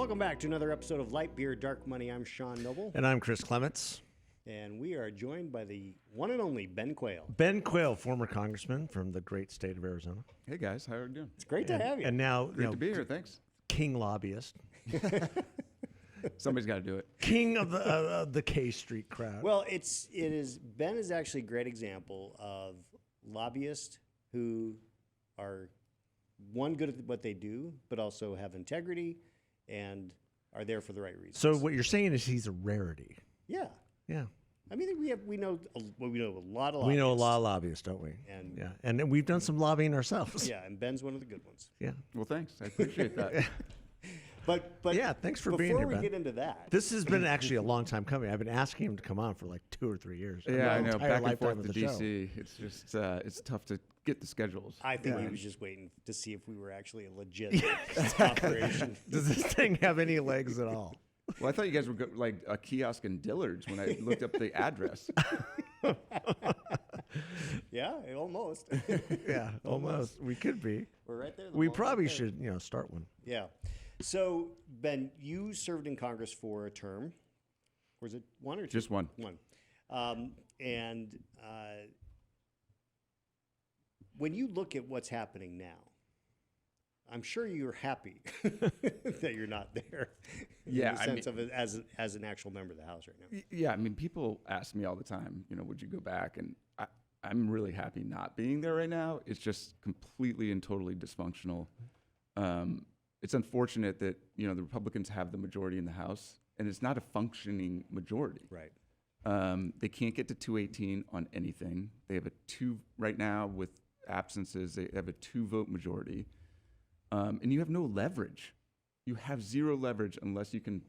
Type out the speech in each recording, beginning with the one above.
Welcome back to another episode of Light Beer, Dark Money. I'm Sean Noble. And I'm Chris Clements. And we are joined by the one and only Ben Quayle. Ben Quayle, former congressman from the great state of Arizona. Hey guys, how are you doing? It's great to have you. And now, Great to be here. Thanks. king lobbyist, Somebody's got to do it. king of the K Street crowd. Well, Ben is actually a great example of lobbyists who are one, good at what they do, but also have integrity and are there for the right reasons. So what you're saying is he's a rarity. Yeah. Yeah. I mean, we know a lot of lobbyists. We know a lot of lobbyists, don't we? And yeah. And then we've done some lobbying ourselves. yeah, and Ben's one of the good ones. Yeah. Well, thanks. I appreciate that. But yeah, thanks for being here, Before we Ben. get into that, This has been actually a long time coming. I've been asking him to come on for like 2 or 3 years. Yeah, I know. Entire Back and lifetime forth of to the show. DC. It's just it's tough to get the schedules. I think Yeah. he was just waiting to see if we were actually a legit operation. Does this thing have any legs at all? Well, I thought you guys were like a kiosk in Dillard's when I looked up the address. Yeah, almost. Yeah, almost. We could be. We're right there. We probably should, start one. Yeah. So, Ben, you served in Congress for a term. Was it one or two? Just one. One. And when you look at what's happening now, I'm sure you're happy that you're not there. Yeah, in the sense of it as an actual member of the House right now. Yeah, I mean, people ask me all the time, would you go back? And I'm really happy not being there right now. It's just completely and totally dysfunctional. It's unfortunate that, the Republicans have the majority in the House, and it's not a functioning majority. Right. They can't get to 218 on anything. They have a 2 right now with absences. They have a 2-vote majority. And you have no leverage. You have zero leverage unless you can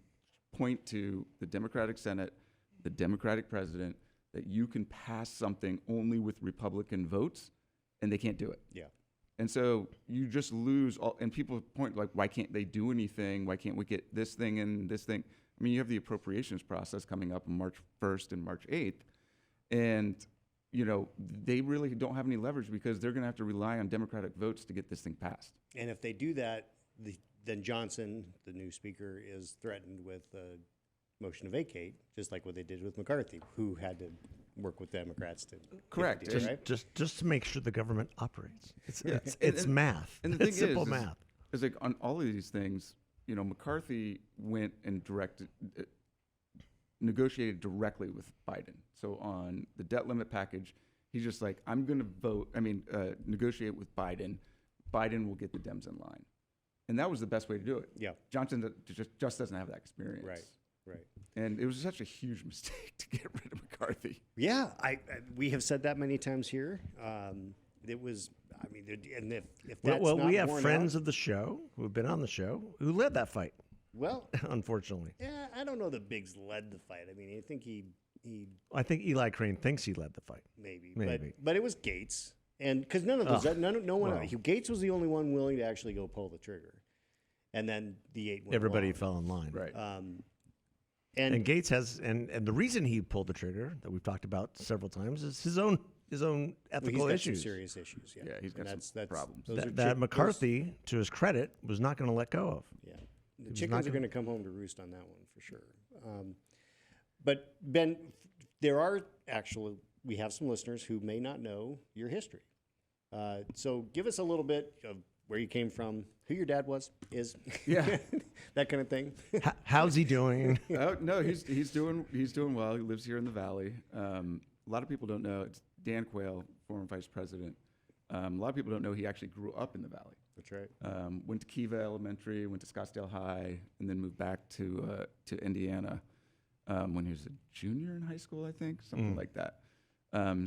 point to the Democratic Senate, the Democratic president, that you can pass something only with Republican votes, and they can't do it. Yeah. And so you just lose all, and people point like, why can't they do anything? Why can't we get this thing and this thing? I mean, you have the appropriations process coming up on March 1st and March 8th. And, they really don't have any leverage because they're going to have to rely on Democratic votes to get this thing passed. And if they do that, then Johnson, the new speaker, is threatened with a motion to vacate, just like what they did with McCarthy, who had to work with Democrats to Correct. Get the deal, right? Just to make sure the government operates. It's Yeah. it's math. And the thing It's simple is math. is like on all of these things, McCarthy went and negotiated directly with Biden. So on the debt limit package, he's just like, I'm going to negotiate with Biden. Biden will get the Dems in line. And that was the best way to do it. Yeah. Johnson just doesn't have that experience. Right. And it was such a huge mistake to get rid of McCarthy. Yeah, we have said that many times here. It was, and if that's Well, not we have borne friends out, of the show who have been on the show who led that fight. Well, Unfortunately, yeah, I don't know that Biggs led the fight. I mean, I think he I think Eli Crane thinks he led the fight. maybe. Maybe. But it was Gates, and because none of those, no one, well. Gates was the only one willing to actually go pull the trigger, and then the 8 went Everybody along. fell in line. Right. And Gates has, and the reason he pulled the trigger that we've talked about several times is his own ethical he's got issues. some serious issues. Yeah, Yeah, he's got And some problems. those are That McCarthy, to his credit, was not going to let go of. Yeah, the chickens are gonna- going to come home to roost on that one for sure. But Ben, we have some listeners who may not know your history. So give us a little bit of where you came from, who your dad is, Yeah. that kind of thing. How's he doing? Oh no, he's doing well. He lives here in the Valley. A lot of people don't know. It's Dan Quayle, former vice president. A lot of people don't know he actually grew up in the Valley. That's right. Went to Kiva Elementary, went to Scottsdale High, and then moved back to Indiana when he was a junior in high school, I think, something like that.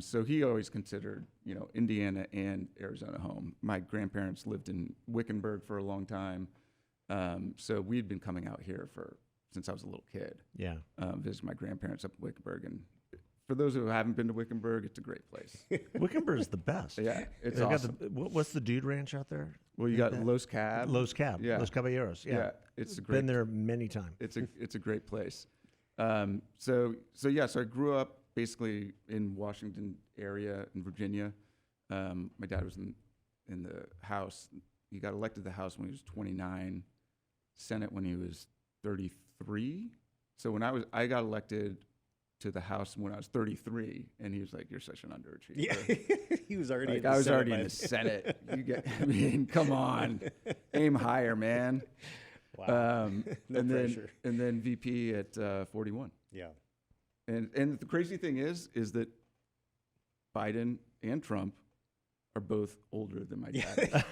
So he always considered, Indiana and Arizona home. My grandparents lived in Wickenburg for a long time, so we'd been coming out here since I was a little kid. Yeah. Visit my grandparents up in Wickenburg, and for those who haven't been to Wickenburg, it's a great place. Wickenburg is the best. Yeah, it's They've awesome. Got what's the Dude Ranch out there? Well, you got Los Cab. Los Cab. Yeah. Los Caballeros. Yeah. Yeah, it's a great. Been there many times. It's a great place. So I grew up basically in Washington area in Virginia. My dad was in the House. He got elected to the House when he was 29, Senate when he was 33. So when I got elected to the House when I was 33, and he was like, "You're such an underachiever." Yeah, he was already. Like, in the I was Senate already by in the then. Senate. I mean, come on, aim higher, man. Wow. No and pressure. then VP at 41. Yeah. And the crazy thing is that Biden and Trump are both older than my dad. Yeah.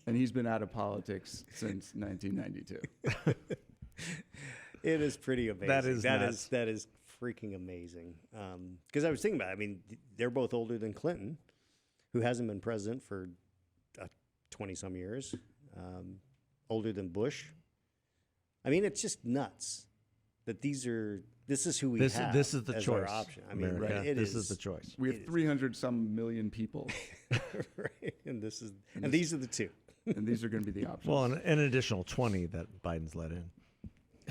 And he's been out of politics since 1992. It is pretty amazing. That is nuts. that is freaking amazing. Because I was thinking about it. I mean, they're both older than Clinton, who hasn't been president for 20-some years. Older than Bush. I mean, it's just nuts that this is who we have. This is the as choice. our option. I mean, America. right, This is the choice. We have 300-some million people, right, and these are the two. and these are going to be the options. Well, and an additional 20 that Biden's let in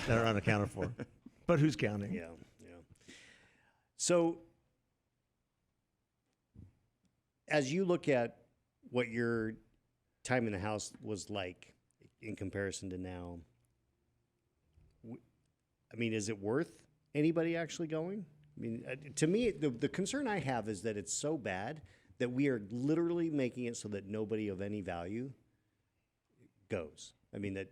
that are unaccounted for. But who's counting? Yeah. So, as you look at what your time in the House was like in comparison to now, I mean, is it worth anybody actually going? I mean, to me, the concern I have is that it's so bad that we are literally making it so that nobody of any value goes. I mean, that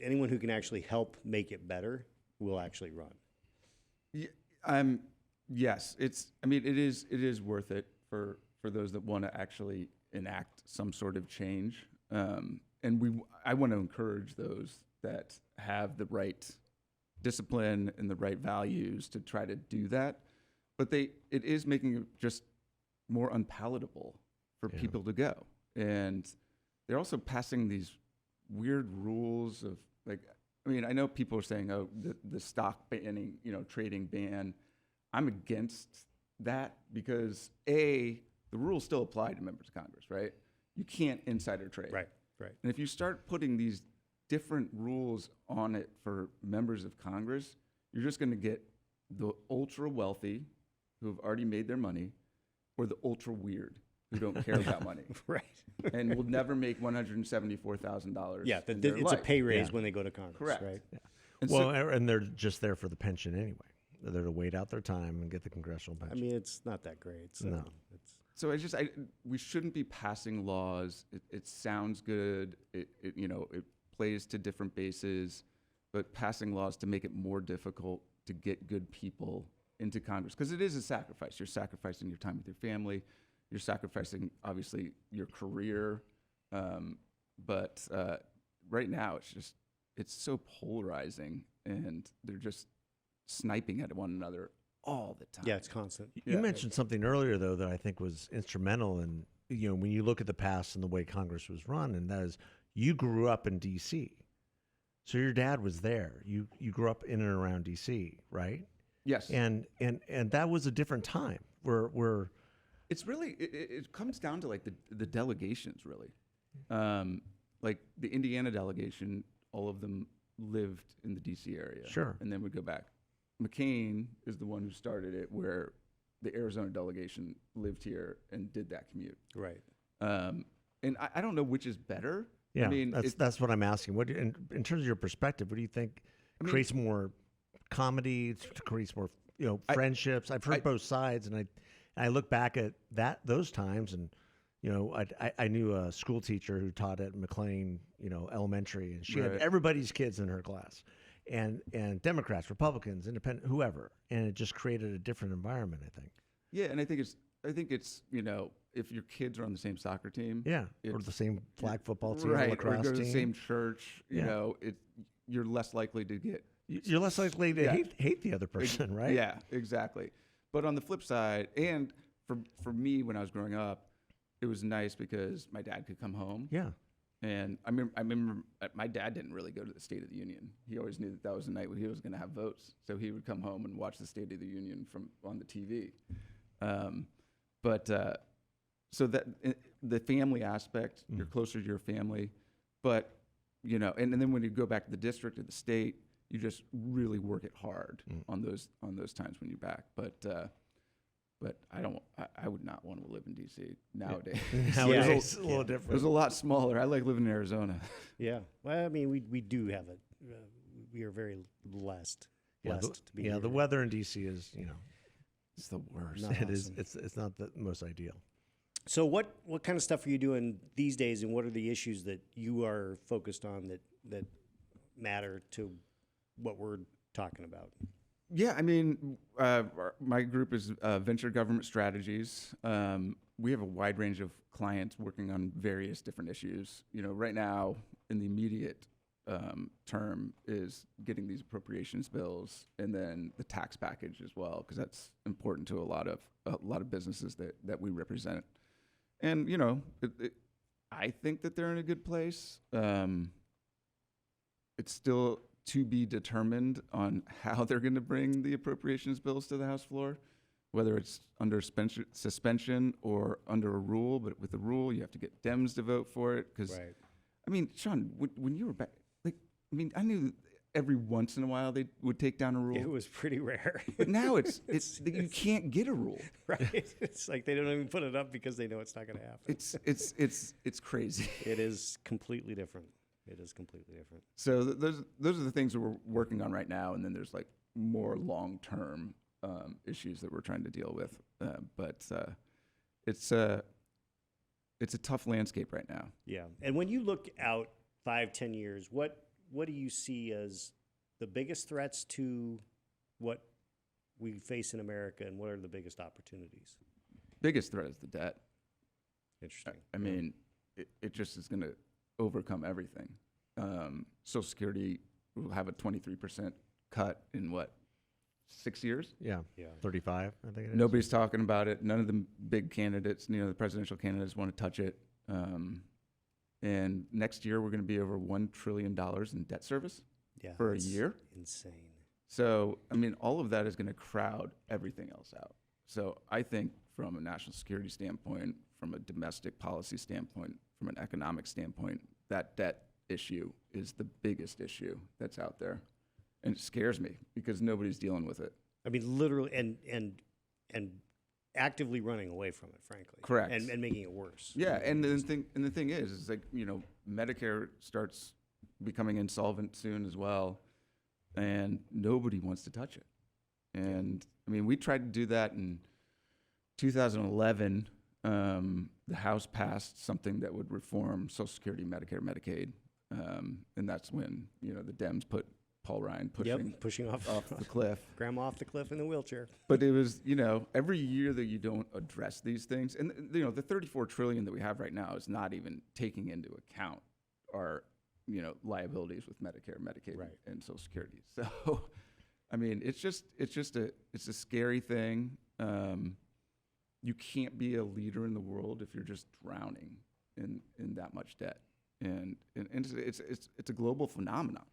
anyone who can actually help make it better will actually run. Yes, it is worth it for those that want to actually enact some sort of change. And I want to encourage those that have the right discipline and the right values to try to do that. But it is making it just more unpalatable for people to go. And they're also passing these weird rules of, like, I mean, I know people are saying, oh, the stock banning, trading ban. I'm against that because the rules still apply to members of Congress, right? You can't insider trade. Right. And if you start putting these different rules on it for members of Congress, you're just going to get the ultra wealthy who have already made their money, or the ultra weird who don't care about money, Right. and will never make $174,000. Yeah, in their it's life. a pay raise Yeah. when they go to Congress, Correct. right? Yeah. And Well, and they're just there for the pension anyway. They're there to wait out their time and get the congressional I pension. mean, it's not that great. So No. So we shouldn't be passing laws. It sounds good. It plays to different bases, but passing laws to make it more difficult to get good people into Congress, because it is a sacrifice. You're sacrificing your time with your family. You're sacrificing, obviously, your career. But right now, it's so polarizing, and they're just sniping at one another all the time. Yeah, it's constant. You mentioned something earlier, though, that I think was instrumental in, when you look at the past and the way Congress was run, and that is you grew up in D.C., so your dad was there. You grew up in and around D.C., right? Yes. And that was a different time where It's really, it comes down to like the delegations, really. Like the Indiana delegation, all of them lived in the DC area. Sure. And then would go back. McCain is the one who started it, where the Arizona delegation lived here and did that commute. Right. And I don't know which is better. yeah, I mean, that's what I'm asking. What in terms of your perspective, what do you think creates more comedy, creates more friendships? I've heard both sides, and I look back at those times, and I knew a school teacher who taught at McLean, elementary, and she had everybody's kids in her class, and Democrats, Republicans, Independent, whoever, and it just created a different environment, I think. Yeah, and I think it's if your kids are on the same soccer team, or the same flag football team, right, lacrosse or go to the team. same church, you're less likely to get. You're less likely to hate the other person, right? Yeah, exactly. But on the flip side, and for me when I was growing up, it was nice because my dad could come home. Yeah. And I remember my dad didn't really go to the State of the Union. He always knew that was the night when he was going to have votes. So he would come home and watch the State of the Union on the TV. So that the family aspect, you're closer to your family. But, and then when you go back to the district or the state, you just really work it hard on those times when you're back. But I would not want to live in DC nowadays. Nowadays, it's a little different. It was a lot smaller. I like living in Arizona. Yeah. Well, I mean, we do have we are very blessed. Yeah, Blessed to be the here. weather in DC is, it's the worst. Not It is. awesome. It's not the most ideal. So what kind of stuff are you doing these days, and what are the issues that you are focused on that matter to what we're talking about? Yeah, I mean, my group is Venture Government Strategies. We have a wide range of clients working on various different issues. Right now, in the immediate term, is getting these appropriations bills and then the tax package as well, because that's important to a lot of businesses that we represent. And I think that they're in a good place. It's still to be determined on how they're going to bring the appropriations bills to the House floor, whether it's under suspension or under a rule. But with the rule, you have to get Dems to vote for it. Because, Right. I mean, Sean, when you were back, I knew every once in a while they would take down a rule. It was pretty rare. But now it's you can't get a rule. Right. It's like they don't even put it up because they know it's not going to happen. It's crazy. It is completely different. It is completely different. So those are the things that we're working on right now, and then there's like more long-term issues that we're trying to deal with. But it's a tough landscape right now. Yeah. And when you look out 5-10 years, what do you see as the biggest threats to what we face in America, and what are the biggest opportunities? Biggest threat is the debt. Interesting. I mean, it just is going to overcome everything. Social Security will have a 23% cut in 6 years? Yeah. 35, I think it is. Nobody's talking about it. None of the big candidates, the presidential candidates, want to touch it. And next year, we're going to be over $1 trillion in debt service for a it's year. Insane. So, I mean, all of that is going to crowd everything else out. So I think from a national security standpoint, from a domestic policy standpoint, from an economic standpoint, that debt issue is the biggest issue that's out there. And it scares me because nobody's dealing with it. I mean, literally, and actively running away from it, frankly. Correct. And making it worse. Yeah, and the thing is like, Medicare starts becoming insolvent soon as well, and nobody wants to touch it. And I mean, we tried to do that in 2011. The House passed something that would reform Social Security, Medicare, Medicaid, and that's when the Dems put Paul Ryan pushing off the cliff. Grandma off the cliff in the wheelchair. But it was, every year that you don't address these things, and the $34 trillion that we have right now is not even taking into account our liabilities with Medicare, Medicaid, Right. and Social Security. So, I mean, it's a scary thing. You can't be a leader in the world if you're just drowning in that much debt, and it's a global phenomenon.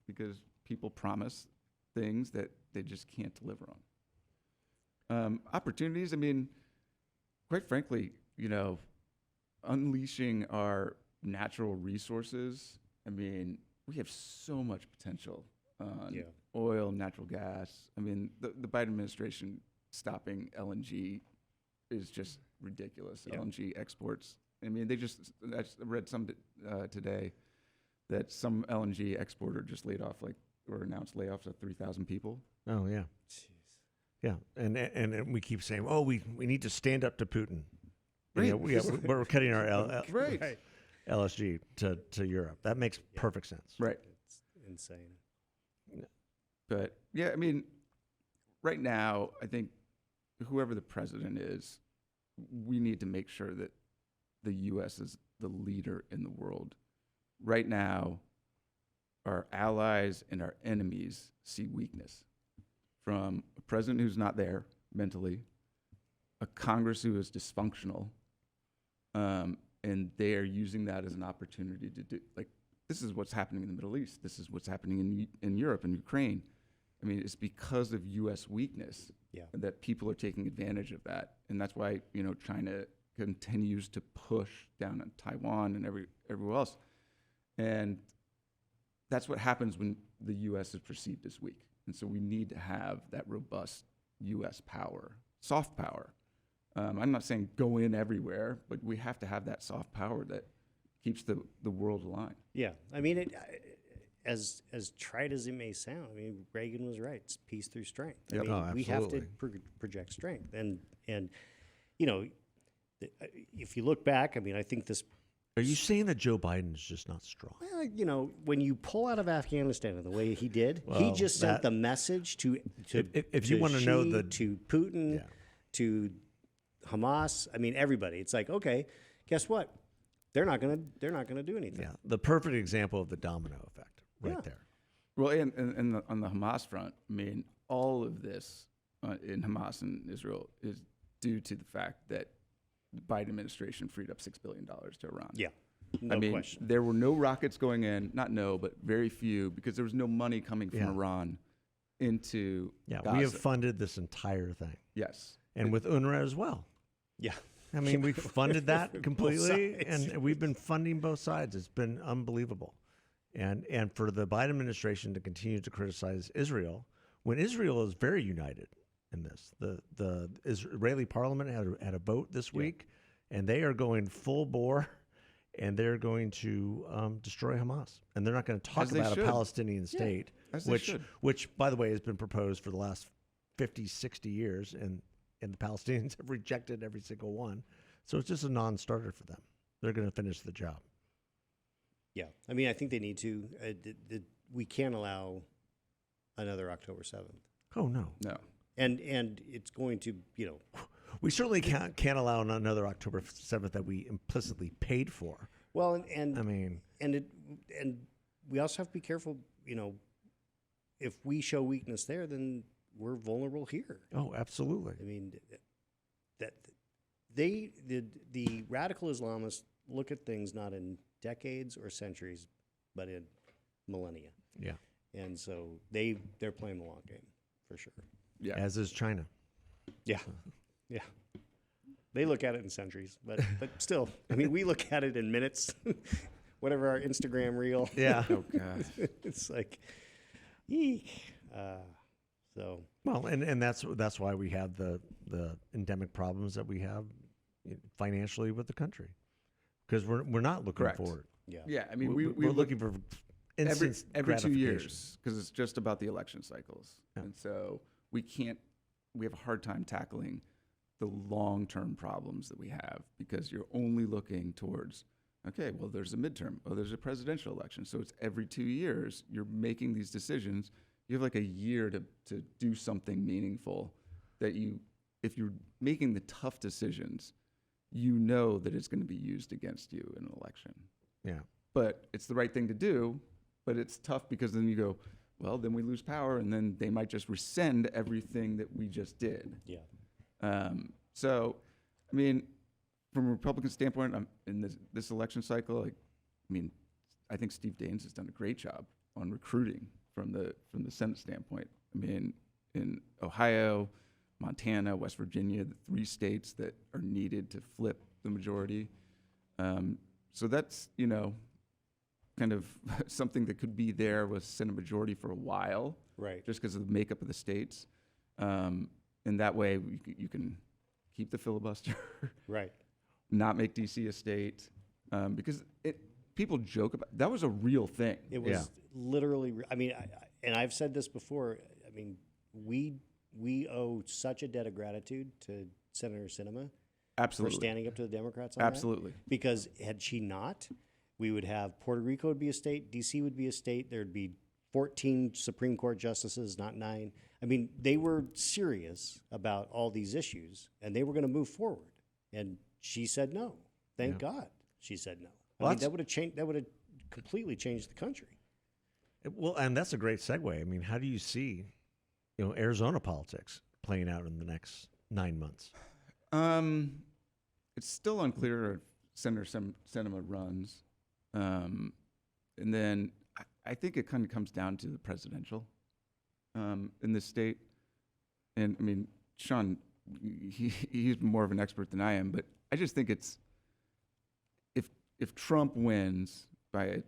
Because people promise things that they just can't deliver on. Opportunities, I mean, quite frankly, unleashing our natural resources, I mean, we have so much potential on oil, natural gas. I mean, the Biden administration stopping LNG is just ridiculous. Yeah. LNG exports. I mean, I read some today that some LNG exporter just laid off or announced layoffs of 3,000 people. Oh, yeah. Jeez. Yeah. And we keep saying, we need to stand up to Putin. Right. We're cutting our Right. LSG to Europe. That makes perfect sense. Right. It's insane. But yeah, I mean, right now, I think whoever the president is, we need to make sure that the U.S. is the leader in the world. Right now, our allies and our enemies see weakness from a president who's not there mentally, a Congress who is dysfunctional, and they are using that as an opportunity to do, this is what's happening in the Middle East. This is what's happening in Europe and Ukraine. I mean, it's because of U.S. weakness that people are taking advantage of that. And that's why, China continues to push down on Taiwan and everywhere else. And that's what happens when the U.S. is perceived as weak. And so we need to have that robust U.S. power, soft power. I'm not saying go in everywhere, but we have to have that soft power that keeps the world aligned. Yeah. I mean, as trite as it may sound, I mean, Reagan was right. It's peace through strength. I Yep. mean, Oh, we have to absolutely. project strength. And you know, if you look back, I mean, I think this. Are you saying that Joe Biden is just not strong? Well, you know, when you pull out of Afghanistan in the way he did, he Well, just sent the message to if you wanna know Xi, the- to Putin, Yeah. to Hamas. I mean, everybody. It's like, okay, guess what? They're not gonna do anything. Yeah, the perfect example of the domino effect, right Yeah. there. Well, and on the Hamas front, I mean, all of this in Hamas and Israel is due to the fact that the Biden administration freed up $6 billion to Iran. Yeah, no I mean, question. there were no rockets going in, not no, but very few, because there was no money coming from Yeah. Iran into Yeah, Gaza. we have funded this entire thing, Yes. and with UNRWA as well. Yeah, I mean, we funded that Both completely, sides. and we've been funding both sides. It's been unbelievable, and for the Biden administration to continue to criticize Israel when Israel is very united in this. The Israeli parliament had a vote this week, and they are going full bore, and they're going to destroy Hamas, and they're not going to talk As they about should. a Palestinian state, as they should. which by the way has been proposed for the last 50, 60 years, and the Palestinians have rejected every single one. So it's just a non-starter for them. They're going to finish the job. yeah. I mean, I think they need to. We can't allow another October 7th, Oh no, No. and it's going to, you know, we certainly can't allow another October 7th that we implicitly paid for. well, and I mean, and we also have to be careful. You know, if we show weakness there, then we're vulnerable here. oh, absolutely. I mean, that the radical Islamists look at things not in decades or centuries, but in millennia, Yeah, and so they're playing the long game for sure. Yeah. as is China. Yeah, yeah. They look at it in centuries, but still, I mean, we look at it in minutes. Whatever our Instagram reel. Yeah. Oh, God. It's like, eek. So Well, and that's why we have the endemic problems that we have financially with the country, because we're not looking Correct. forward. yeah, Yeah. I mean, we're we look looking for every instant 2 gratification. years because it's just about the election cycles. Yeah. And so we have a hard time tackling the long-term problems that we have because you're only looking towards, okay, well, there's a midterm. Oh, there's a presidential election. So it's every 2 years you're making these decisions. You have like a year to do something meaningful that if you're making the tough decisions, you know that it's going to be used against you in an election. Yeah. But it's the right thing to do, but it's tough because then you go, well, then we lose power, and then they might just rescind everything that we just did. yeah, So, I mean, from a Republican standpoint, in this election cycle, I think Steve Daines has done a great job on recruiting from the Senate standpoint. I mean, in Ohio, Montana, West Virginia, the 3 states that are needed to flip the majority. So that's, kind of something that could be there with Senate majority for a while, right. just because of the makeup of the states. And that way you can keep the filibuster, Right. not make DC a state, because people joke about that was a real thing. It was literally. I mean, and I've said this before. I mean, we owe such a debt of gratitude to Senator Sinema Absolutely, for standing up to the Democrats on that. absolutely. Because had she not, we would have Puerto Rico would be a state, DC would be a state. There'd be 14 Supreme Court justices, not 9. I mean, they were serious about all these issues, and they were going to move forward. And she said no. Thank God she said no. Well, I mean, that would have changed. That would have completely changed the country. Well, and that's a great segue. I mean, how do you see, Arizona politics playing out in the next 9 months? It's still unclear if Senator Sinema runs, and then I think it kind of comes down to the presidential in this state. And I mean, Sean, he's more of an expert than I am, but I just think it's if Trump wins by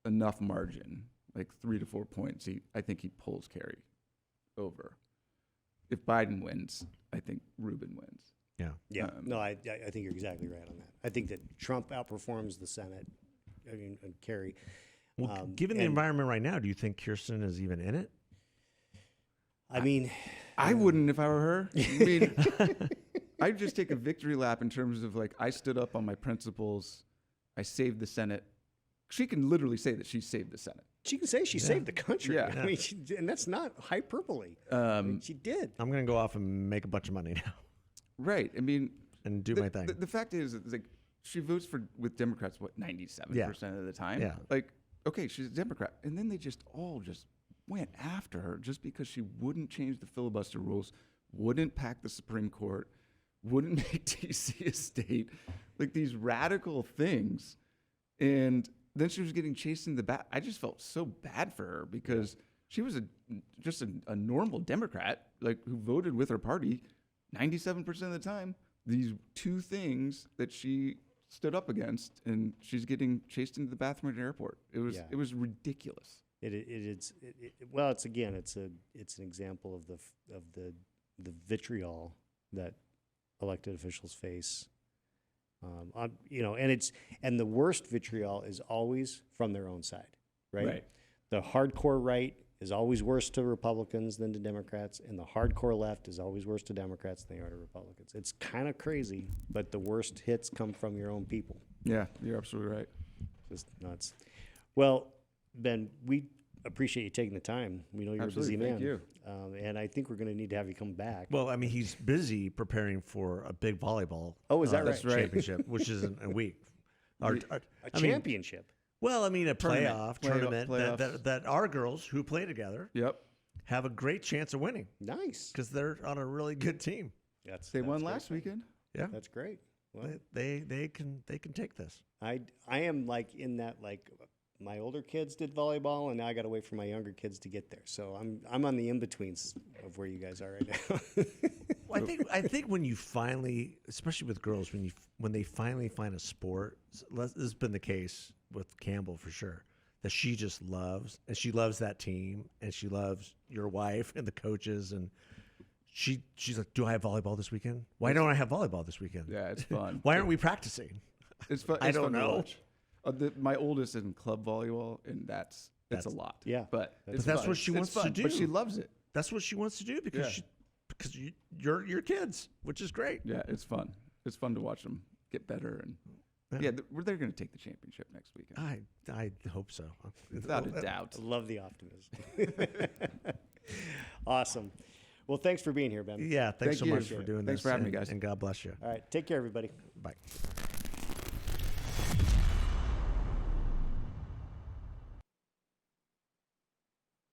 enough margin, like 3 to 4 points, I think he pulls Kerry over. If Biden wins, I think Rubin wins. Yeah. Yeah, no, I think you're exactly right on that. I think that Trump outperforms the Senate, and Kerry. Well, given the environment right now, do you think Kirsten is even in it? I mean, I wouldn't if I were her. I mean, I'd just take a victory lap in terms of like, I stood up on my principles. I saved the Senate. She can literally say that she saved the Senate. she can say she saved the country. Yeah. I mean, and that's not hyperbole. She did. I'm going to go off and make a bunch of money now Right. I mean, and do my thing. The fact is, it's like she votes with Democrats, 97% of the time? Yeah. Like, okay, she's a Democrat. And then they just all just went after her just because she wouldn't change the filibuster rules, wouldn't pack the Supreme Court, wouldn't make DC a state, like these radical things. And then she was getting chased in the back. I just felt so bad for her because she was just a normal Democrat, like who voted with her party 97% of the time. These two things that she stood up against, and she's getting chased into the bathroom at an airport. It was ridiculous. Well, it's an example of the vitriol that elected officials face. And the worst vitriol is always from their own side, right? The hardcore right is always worse to Republicans than to Democrats, and the hardcore left is always worse to Democrats than they are to Republicans. It's kind of crazy, but the worst hits come from your own people. Yeah, you're absolutely right. Just nuts. Well, Ben, we appreciate you taking the time. We know you're Absolutely. a busy man. Thank you. And I think we're going to need to have you come back. Well, I mean, he's busy preparing for a big volleyball. Oh, is that right? That's right. Championship, which is in a week. A championship. Well, I mean, a playoff tournament playoffs. that our girls who play together Yep. have a great chance of winning Nice. because they're on a really good team. They won great. last weekend. Yeah, That's great. Well, they can take this. I am like in that, like, my older kids did volleyball, and now I got to wait for my younger kids to get there. So I'm on the in-betweens of where you guys are right now. Well, I think when you finally, especially with girls, when they finally find a sport, this has been the case with Campbell for sure, that she just loves, and she loves that team, and she loves your wife and the coaches, and she's like, do I have volleyball this weekend? Why don't I have volleyball this weekend? Yeah, it's fun. Why aren't we practicing? It's fun. I It's don't fun to know. watch. My oldest is in club volleyball, and that's a lot. Yeah. but That's fun. what she It's wants to fun, do. But she loves it. That's what she wants to do because you're your kids, which is great. Yeah, it's fun. It's fun to watch them get better, and they're going to take the championship next weekend. I hope so. Without a doubt. I love the optimism. Awesome. Well, thanks for being here, Ben. Yeah, thanks Thank so you. much for doing this. Thanks for having me, guys. And God bless you. All right. Take care, everybody. Bye.